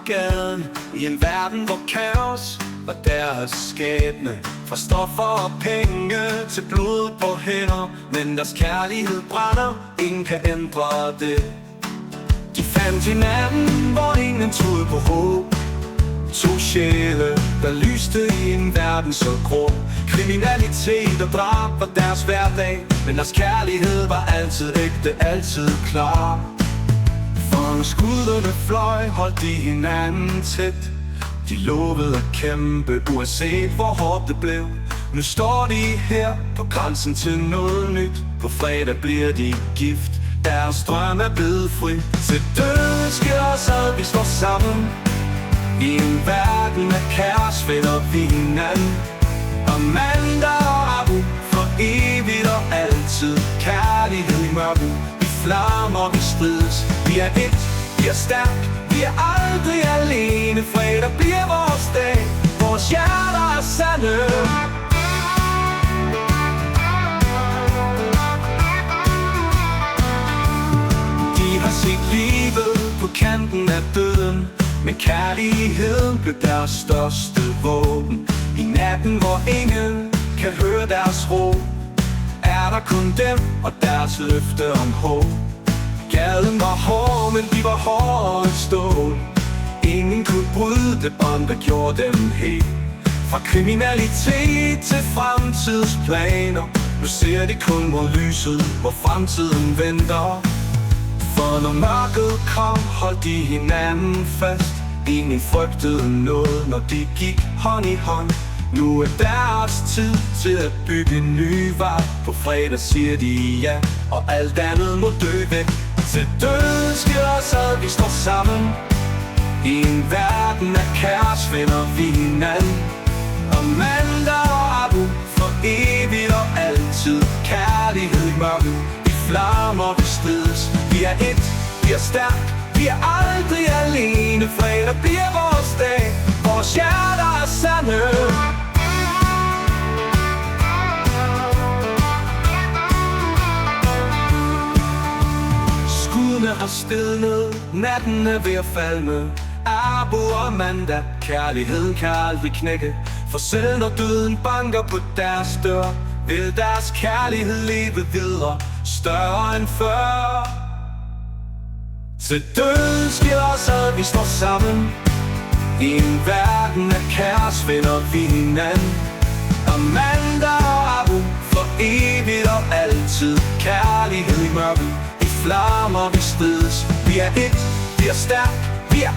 gaden i en verden, hvor kaos var deres skæbne. Fra stoffer og penge til blod på hænder, men deres kærlighed brænder, ingen kan ændre det. De fandt hinanden, hvor ingen troede på håb. To sjæle, der lyste i en verden så grå. Kriminalitet og drab var deres hverdag, men deres kærlighed var altid ægte, altid klar. For når skuddene fløj, holdt de hinanden tæt. De lovede at kæmpe, uanset hvor hårdt det blev. Nu står de her på grænsen til noget nyt. På fredag bliver de gift, deres drøm er blevet fri. Til døden skiller os ad, vi står sammen. I en verden af kaos finder vi hinanden. Amanda og Abu, for evigt og altid. Kærlighed i mørket, vi flammer, vi strides. Vi er et, vi er stærk, vi er aldrig alene. Fredag bliver vores dag, vores hjerter er sande. De har set livet på kanten af døden, men kærligheden blev deres største våben. I natten, hvor ingen kan høre deres råb, er der kun dem og deres løfte om håb. Gaden var hård, men de var hårdere end stål. Ingen kunne bryde det bånd, der gjorde dem helt. Fra kriminalitet til fremtidsplaner, nu ser de kun mod lyset, hvor fremtiden venter. For når mørket kom, holdt de hinanden fast. Ingen frygtede noget, når de gik hånd i hånd. Nu er deres tid til at bygge en ny vej. På fredag siger de ja, og alt andet må dø væk. Til døden skiller os ad, vi står sammen. I en verden af kaos finder vi hinanden. Amanda og Abu, for evigt og altid. Kærlighed i mørket, i flammer vi strides. Vi er et, vi er stærk, vi er aldrig alene. Fredag bliver vores dag, vores hjerter er sande. Skuddene har stilnet, natten er ved at falme. Abu og Amanda, kærligheden kan aldrig knække. For selv når døden banker på deres dør, vil deres kærlighed leve videre, større end før. Til døden skiller os ad, vi står sammen. I en verden af kaos finder vi hinanden. Amanda og Abu, for evigt og altid. Kærlighed i mørket, i flammer vi strides. Vi er et, vi er stærk, vi er